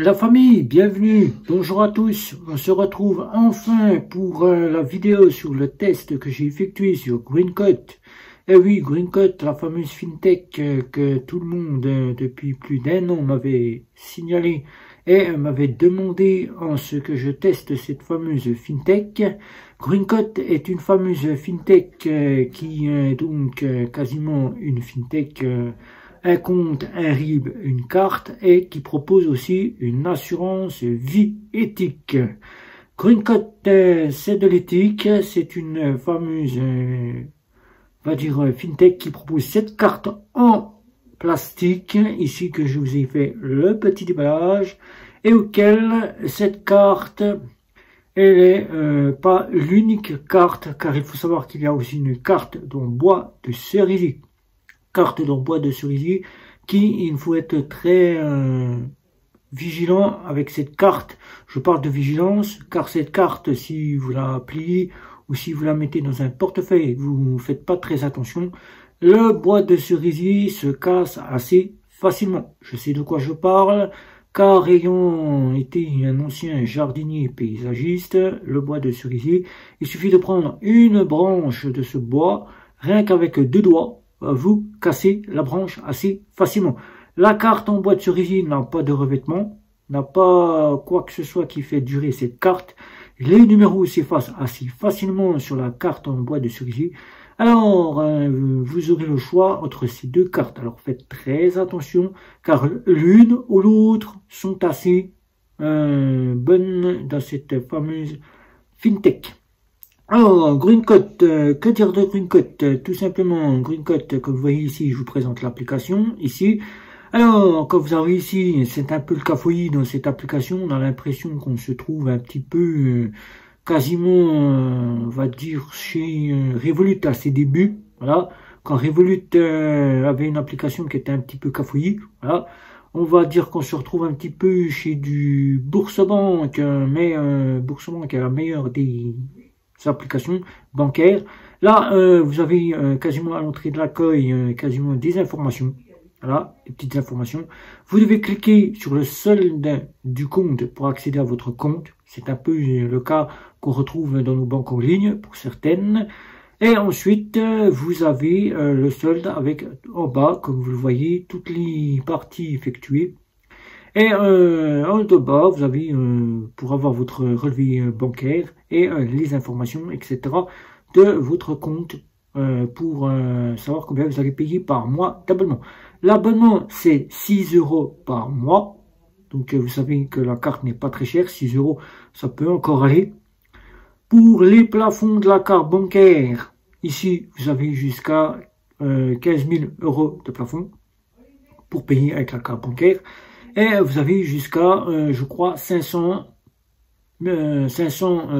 La famille, bienvenue, bonjour à tous, on se retrouve enfin pour la vidéo sur le test que j'ai effectué sur GreenCode. Eh oui, GreenCode, la fameuse fintech que tout le monde depuis plus d'1 an m'avait signalé et m'avait demandé en ce que je teste cette fameuse fintech. GreenCode est une fameuse fintech qui est donc quasiment une fintech un compte, un RIB, une carte et qui propose aussi une assurance vie éthique. GreenCode, c'est de l'éthique, c'est une fameuse, on va dire, fintech qui propose cette carte en plastique, ici que je vous ai fait le petit déballage, et auquel cette carte, elle est pas l'unique carte, car il faut savoir qu'il y a aussi une carte en bois de cerisier. Carte en bois de cerisier qui, il faut être très vigilant avec cette carte. Je parle de vigilance car cette carte, si vous la pliez ou si vous la mettez dans un portefeuille et que vous ne faites pas très attention, le bois de cerisier se casse assez facilement. Je sais de quoi je parle car ayant été un ancien jardinier paysagiste, le bois de cerisier, il suffit de prendre une branche de ce bois, rien qu'avec 2 doigts, vous cassez la branche assez facilement. La carte en bois de cerisier n'a pas de revêtement, n'a pas quoi que ce soit qui fait durer cette carte. Les numéros s'effacent assez facilement sur la carte en bois de cerisier. Alors, vous aurez le choix entre ces 2 cartes. Alors, faites très attention, car l'une ou l'autre sont assez bonnes dans cette fameuse fintech. Alors, GreenCode, que dire de GreenCode? Tout simplement, GreenCode, comme vous voyez ici, je vous présente l'application, ici. Alors, comme vous avez ici, c'est un peu le cafouillis dans cette application. On a l'impression qu'on se trouve un petit peu, quasiment, on va dire, chez Revolut à ses débuts. Voilà. Quand Revolut avait une application qui était un petit peu cafouillis, voilà. On va dire qu'on se retrouve un petit peu chez du Bourse-Banque, mais Bourse-Banque est la meilleure des applications bancaires. Là, vous avez quasiment à l'entrée de l'accueil quasiment des informations. Voilà, des petites informations. Vous devez cliquer sur le solde du compte pour accéder à votre compte. C'est un peu le cas qu'on retrouve dans nos banques en ligne pour certaines. Et ensuite, vous avez le solde avec en bas, comme vous le voyez, toutes les parties effectuées. Et en bas, vous avez pour avoir votre relevé bancaire et les informations, etc. de votre compte pour savoir combien vous allez payer par mois d'abonnement. L'abonnement, c'est 6 € par mois. Donc, vous savez que la carte n'est pas très chère. 6 €, ça peut encore aller. Pour les plafonds de la carte bancaire, ici, vous avez jusqu'à 15 000 € de plafond pour payer avec la carte bancaire. Et vous avez jusqu'à, je crois, 500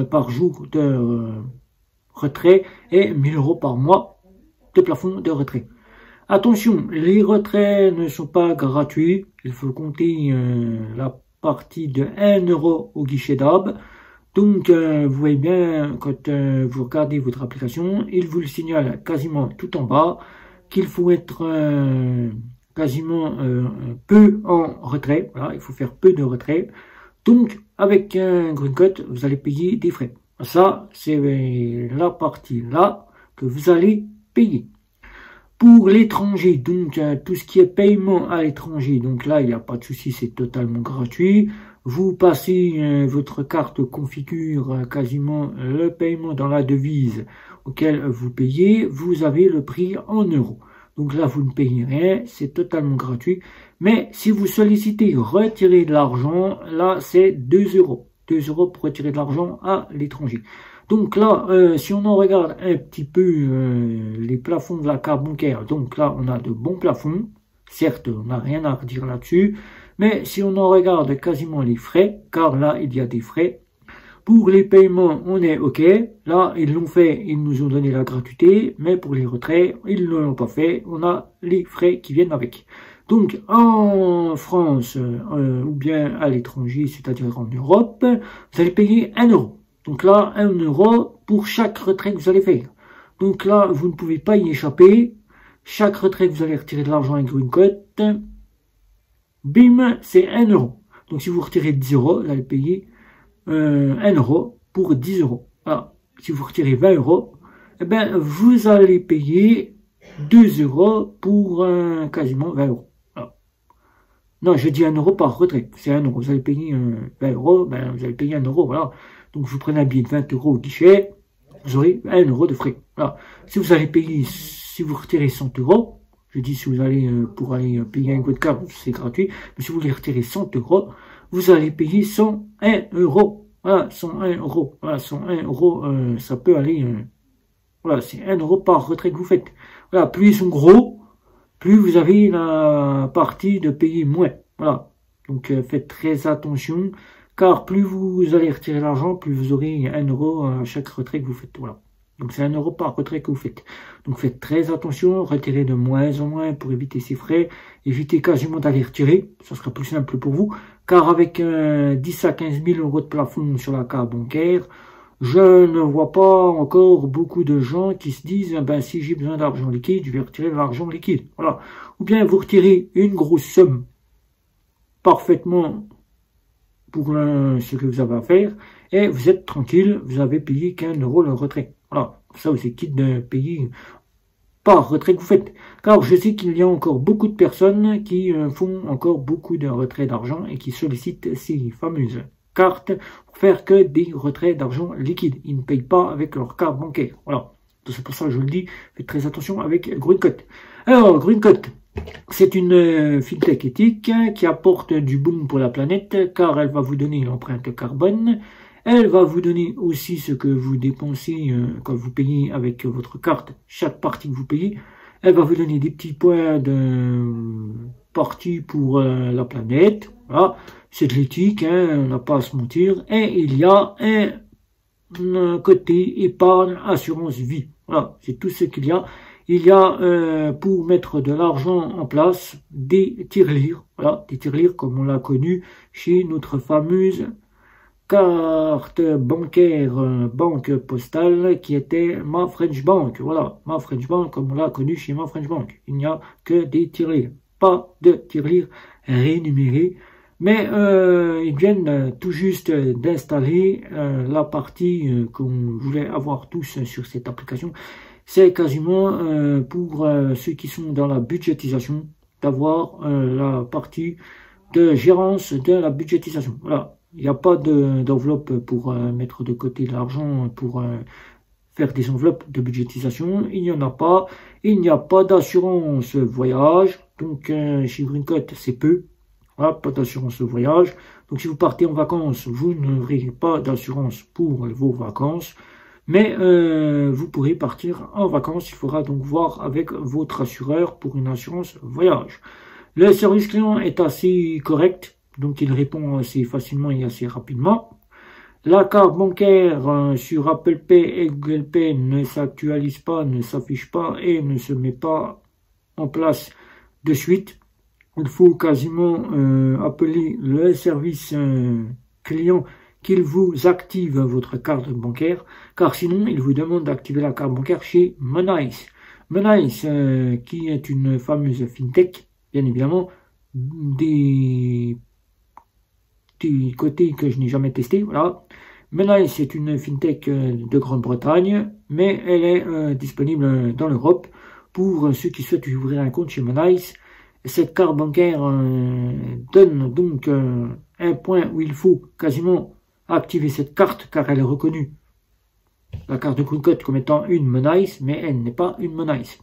par jour de retrait et 1 000 € par mois de plafond de retrait. Attention, les retraits ne sont pas gratuits. Il faut compter la partie de 1 € au guichet d'AB. Donc, vous voyez bien, quand vous regardez votre application, il vous le signale quasiment tout en bas qu'il faut être quasiment peu en retrait. Voilà, il faut faire peu de retrait. Donc, avec un GreenCode, vous allez payer des frais. Ça, c'est la partie là que vous allez payer. Pour l'étranger, donc tout ce qui est paiement à l'étranger, donc là, il n'y a pas de souci, c'est totalement gratuit. Vous passez votre carte configure quasiment le paiement dans la devise auquel vous payez. Vous avez le prix en euros. Donc là, vous ne payez rien, c'est totalement gratuit. Mais si vous sollicitez retirer de l'argent, là, c'est 2 €. 2 € pour retirer de l'argent à l'étranger. Donc là, si on en regarde un petit peu les plafonds de la carte bancaire, donc là, on a de bons plafonds. Certes, on n'a rien à redire là-dessus. Mais si on en regarde quasiment les frais, car là, il y a des frais. Pour les paiements, on est OK. Là, ils l'ont fait, ils nous ont donné la gratuité. Mais pour les retraits, ils ne l'ont pas fait. On a les frais qui viennent avec. Donc, en France ou bien à l'étranger, c'est-à-dire en Europe, vous allez payer 1 €. Donc là, 1 € pour chaque retrait que vous allez faire. Donc là, vous ne pouvez pas y échapper. Chaque retrait que vous allez retirer de l'argent avec GreenCode, bim, c'est 1 €. Donc si vous retirez 10 euros, vous allez payer 1 euro pour 10 euros. Voilà. Si vous retirez 20 euros, eh ben, vous allez payer 2 euros pour quasiment 20 euros. Voilà. Non, je dis 1 euro par retrait. C'est 1 euro. Vous allez payer 20 euros, ben, vous allez payer 1 euro. Voilà. Donc vous prenez un billet de 20 euros au guichet, vous aurez 1 euro de frais. Voilà. Si vous allez payer, si vous retirez 100 euros, je dis si vous allez pour aller payer avec votre carte, c'est gratuit. Mais si vous voulez retirer 100 euros, vous allez payer 101 euros. Voilà, 101 euros. Voilà, 101 euros, ça peut aller. Voilà, c'est 1 euro par retrait que vous faites. Voilà, plus ils sont gros, plus vous avez la partie de payer moins. Voilà. Donc faites très attention, car plus vous allez retirer l'argent, plus vous aurez 1 euro à chaque retrait que vous faites. Voilà. Donc c'est 1 euro par retrait que vous faites. Donc faites très attention, retirez de moins en moins pour éviter ces frais. Évitez quasiment d'aller retirer, ça sera plus simple pour vous. Car avec 10 à 15 000 euros de plafond sur la carte bancaire, je ne vois pas encore beaucoup de gens qui se disent ben, si j'ai besoin d'argent liquide, je vais retirer l'argent liquide. Voilà. Ou bien vous retirez une grosse somme parfaitement pour ce que vous avez à faire et vous êtes tranquille, vous avez payé qu'1 euro le retrait. Voilà, ça vous êtes quitte de payer par retrait que vous faites. Car je sais qu'il y a encore beaucoup de personnes qui font encore beaucoup de retraits d'argent et qui sollicitent ces fameuses cartes pour faire que des retraits d'argent liquide. Ils ne payent pas avec leur carte bancaire. Voilà, c'est pour ça que je le dis, faites très attention avec GreenCoat. Alors, GreenCoat, c'est une fintech éthique qui apporte du bon pour la planète car elle va vous donner l'empreinte carbone. Elle va vous donner aussi ce que vous dépensez quand vous payez avec votre carte, chaque partie que vous payez. Elle va vous donner des petits points de partie pour la planète. Voilà, c'est de l'éthique, hein, on n'a pas à se mentir. Et il y a un côté épargne, assurance vie. Voilà, c'est tout ce qu'il y a. Il y a pour mettre de l'argent en place des tirelires. Voilà, des tirelires comme on l'a connu chez notre fameuse carte bancaire, banque postale, qui était Ma French Bank. Voilà, Ma French Bank, comme on l'a connu chez Ma French Bank. Il n'y a que des tirelires, pas de tirelires rémunérés. Mais ils viennent tout juste d'installer la partie qu'on voulait avoir tous sur cette application. C'est quasiment pour ceux qui sont dans la budgétisation, d'avoir la partie de gérance de la budgétisation. Voilà. Il n'y a pas d'enveloppe pour mettre de côté de l'argent pour faire des enveloppes de budgétisation. Il n'y en a pas. Il n'y a pas d'assurance voyage. Donc chez GreenCoat, c'est peu. Voilà, pas d'assurance voyage. Donc si vous partez en vacances, vous n'aurez pas d'assurance pour vos vacances. Mais vous pourrez partir en vacances. Il faudra donc voir avec votre assureur pour une assurance voyage. Le service client est assez correct. Donc il répond assez facilement et assez rapidement. La carte bancaire sur Apple Pay et Google Pay ne s'actualise pas, ne s'affiche pas et ne se met pas en place de suite. Il faut quasiment appeler le service client qu'il vous active votre carte bancaire, car sinon il vous demande d'activer la carte bancaire chez Monise. Monise qui est une fameuse fintech, bien évidemment, des côtés que je n'ai jamais testé. Voilà. Monise c'est une fintech de Grande-Bretagne, mais elle est disponible dans l'Europe pour ceux qui souhaitent ouvrir un compte chez Monise. Cette carte bancaire donne donc un point où il faut quasiment activer cette carte car elle est reconnue, la carte de GreenCoat, comme étant une Monise, mais elle n'est pas une Monise.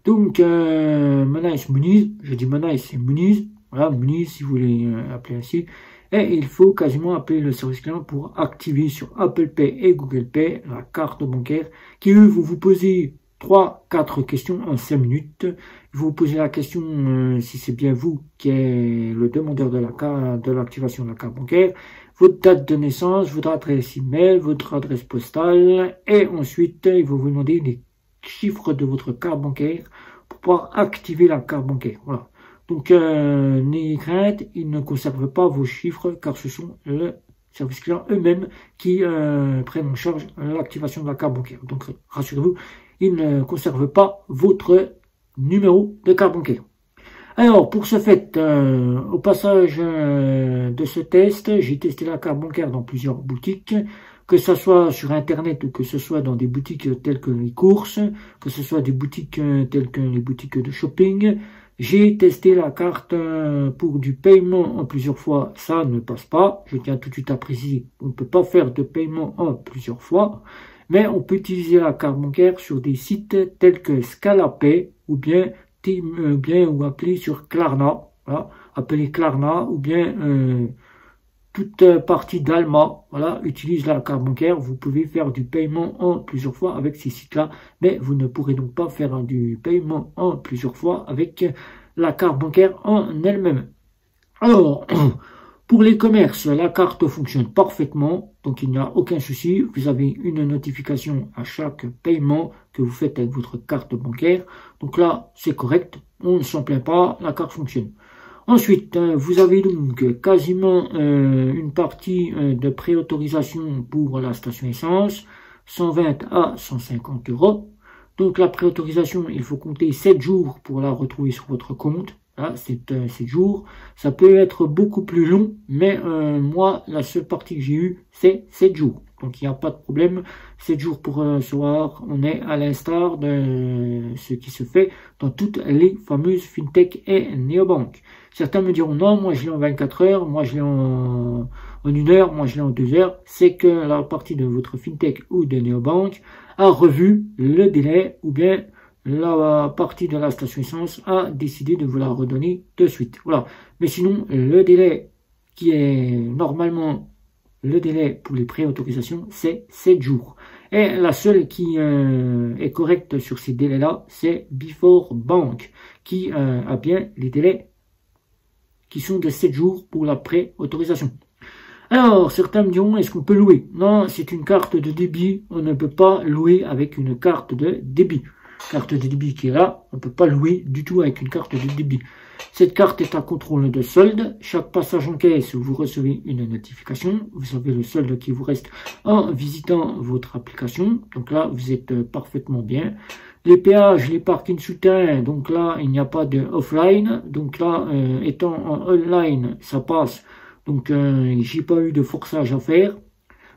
Donc Monise, je dis Monise, c'est Monise, voilà, Monise si vous voulez appeler ainsi. Et il faut quasiment appeler le service client pour activer sur Apple Pay et Google Pay la carte bancaire qui, eux, vont vous poser 3-4 questions en 5 minutes. Vous vous posez la question si c'est bien vous qui êtes le demandeur de l'activation de la carte bancaire, votre date de naissance, votre adresse email, votre adresse postale, et ensuite il va vous demander les chiffres de votre carte bancaire pour pouvoir activer la carte bancaire. Voilà. Donc n'ayez crainte, ils ne conservent pas vos chiffres car ce sont le service client eux-mêmes qui prennent en charge l'activation de la carte bancaire. Donc rassurez-vous, ils ne conservent pas votre numéro de carte bancaire. Alors, pour ce fait, au passage de ce test, j'ai testé la carte bancaire dans plusieurs boutiques, que ce soit sur Internet ou que ce soit dans des boutiques telles que les courses, que ce soit des boutiques telles que les boutiques de shopping. J'ai testé la carte pour du paiement en plusieurs fois, ça ne passe pas. Je tiens tout de suite à préciser, on ne peut pas faire de paiement en plusieurs fois, mais on peut utiliser la carte bancaire sur des sites tels que Scalapay ou bien ou appelé sur Klarna, voilà, appelé Klarna ou bien toute partie d'Alma, voilà, utilise la carte bancaire. Vous pouvez faire du paiement en plusieurs fois avec ces sites-là, mais vous ne pourrez donc pas faire du paiement en plusieurs fois avec la carte bancaire en elle-même. Alors, pour les commerces, la carte fonctionne parfaitement, donc il n'y a aucun souci. Vous avez une notification à chaque paiement que vous faites avec votre carte bancaire. Donc là, c'est correct, on ne s'en plaint pas, la carte fonctionne. Ensuite, vous avez donc quasiment une partie de préautorisation pour la station essence, 120 à 150 €. Donc la préautorisation, il faut compter 7 jours pour la retrouver sur votre compte. Là, c'est 7 jours. Ça peut être beaucoup plus long, mais moi, la seule partie que j'ai eue, c'est 7 jours. Donc il n'y a pas de problème. 7 jours pour recevoir, on est à l'instar de ce qui se fait dans toutes les fameuses fintech et néobanques. Certains me diront non, moi je l'ai en 24 heures, moi je l'ai en 1 heure, moi je l'ai en 2 heures. C'est que la partie de votre fintech ou de néobanque a revu le délai ou bien la partie de la station essence a décidé de vous la redonner de suite. Voilà. Mais sinon, le délai qui est normalement le délai pour les préautorisations, c'est 7 jours. Et la seule qui est correcte sur ces délais-là, c'est Before Bank, qui a bien les délais qui sont de 7 jours pour la préautorisation. Alors, certains me diront, est-ce qu'on peut louer? Non, c'est une carte de débit, on ne peut pas louer avec une carte de débit. Carte de débit qui est là, on ne peut pas louer du tout avec une carte de débit. Cette carte est à contrôle de solde. Chaque passage en caisse, vous recevez une notification. Vous savez le solde qui vous reste en visitant votre application. Donc là, vous êtes parfaitement bien. Les péages, les parkings souterrains, donc là, il n'y a pas de offline. Donc là, étant en online, ça passe. Donc, j'ai pas eu de forçage à faire.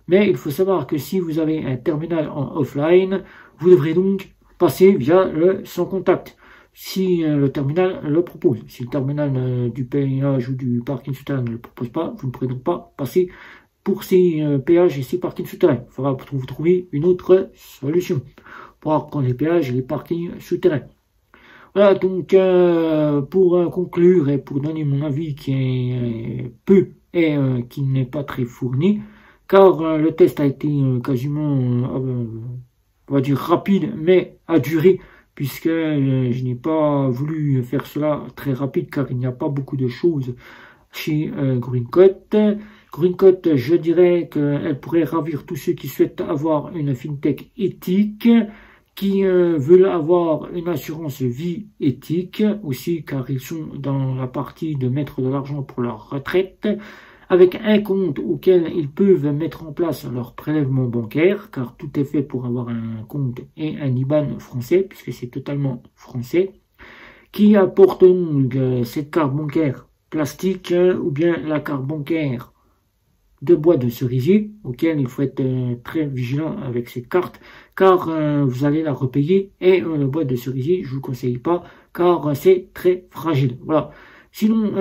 Mais il faut savoir que si vous avez un terminal en offline, vous devrez donc passer via le sans contact. Si le terminal le propose. Si le terminal du péage ou du parking souterrain ne le propose pas, vous ne pourrez donc pas passer pour ces péages et ces parkings souterrains. Il faudra vous trouver une autre solution pour prendre les péages et les parkings souterrains. Voilà, donc pour conclure et pour donner mon avis qui est peu et qui n'est pas très fourni, car le test a été quasiment, on va dire rapide, mais a duré, puisque je n'ai pas voulu faire cela très rapide, car il n'y a pas beaucoup de choses chez Greencoat. Greencoat, je dirais qu'elle pourrait ravir tous ceux qui souhaitent avoir une fintech éthique, qui veulent avoir une assurance vie éthique aussi, car ils sont dans la partie de mettre de l'argent pour leur retraite, avec un compte auquel ils peuvent mettre en place leur prélèvement bancaire, car tout est fait pour avoir un compte et un IBAN français, puisque c'est totalement français, qui apporte donc cette carte bancaire plastique ou bien la carte bancaire de bois de cerisier, auquel il faut être très vigilant avec cette carte, car vous allez la repayer, et le bois de cerisier, je ne vous conseille pas, car c'est très fragile. Voilà. Sinon,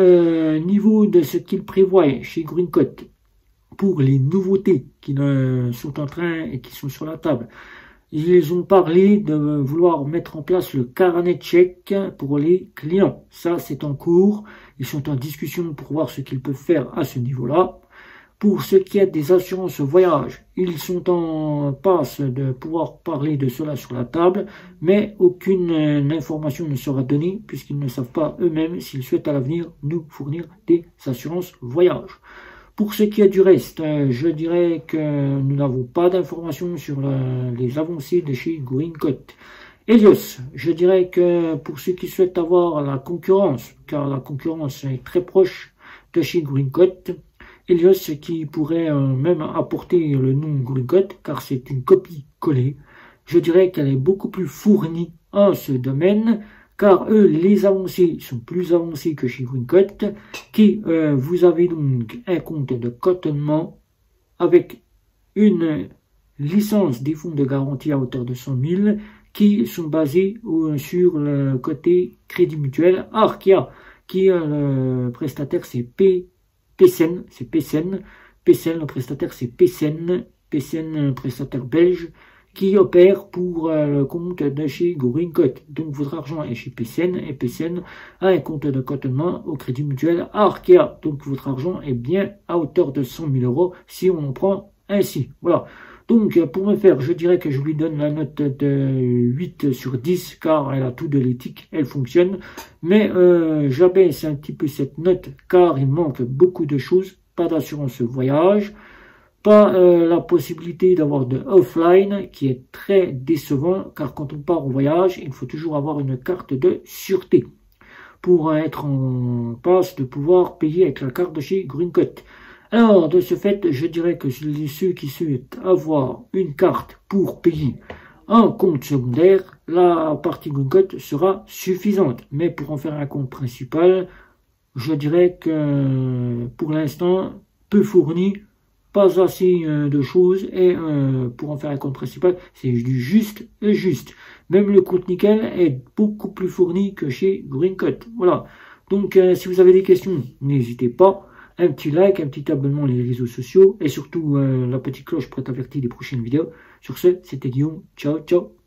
niveau de ce qu'il prévoit chez Greencoat, pour les nouveautés qui sont en train et qui sont sur la table, ils ont parlé de vouloir mettre en place le carnet de chèques pour les clients. Ça, c'est en cours. Ils sont en discussion pour voir ce qu'ils peuvent faire à ce niveau-là. Pour ce qui est des assurances voyage, ils sont en passe de pouvoir parler de cela sur la table, mais aucune information ne sera donnée puisqu'ils ne savent pas eux-mêmes s'ils souhaitent à l'avenir nous fournir des assurances voyage. Pour ce qui est du reste, je dirais que nous n'avons pas d'informations sur les avancées de chez Greencoat. Helios, je dirais que pour ceux qui souhaitent avoir la concurrence, car la concurrence est très proche de chez Greencoat, Helios qui pourrait même apporter le nom Greencoat, car c'est une copie collée. Je dirais qu'elle est beaucoup plus fournie en ce domaine, car eux, les avancées sont plus avancées que chez GreenCut, qui vous avez donc un compte de cotonnement avec une licence des fonds de garantie à hauteur de 100 000 qui sont basés sur le côté Crédit Mutuel. Arkia, qui est le prestataire, c'est PCN, le prestataire c'est PCN, prestataire belge, qui opère pour le compte de chez GreenCut. Donc votre argent est chez PCN et PCN a un compte de cotonnement au Crédit Mutuel Arkia. Donc votre argent est bien à hauteur de 100 000 euros si on en prend ainsi. Voilà. Donc pour me faire, je dirais que je lui donne la note de 8 sur 10 car elle a tout de l'éthique, elle fonctionne. Mais j'abaisse un petit peu cette note car il manque beaucoup de choses. Pas d'assurance voyage. Pas la possibilité d'avoir de offline qui est très décevant car quand on part au voyage, il faut toujours avoir une carte de sûreté pour être en passe de pouvoir payer avec la carte de chez GreenCut. Alors de ce fait, je dirais que ceux qui souhaitent avoir une carte pour payer un compte secondaire, la partie GreenCut sera suffisante. Mais pour en faire un compte principal, je dirais que pour l'instant, peu fourni, pas assez de choses et pour en faire un compte principal, c'est du juste et juste. Même le compte nickel est beaucoup plus fourni que chez GreenCut. Voilà. Donc si vous avez des questions, n'hésitez pas. Un petit like, un petit abonnement les réseaux sociaux et surtout la petite cloche pour être averti des prochaines vidéos. Sur ce, c'était Guillaume. Ciao, ciao.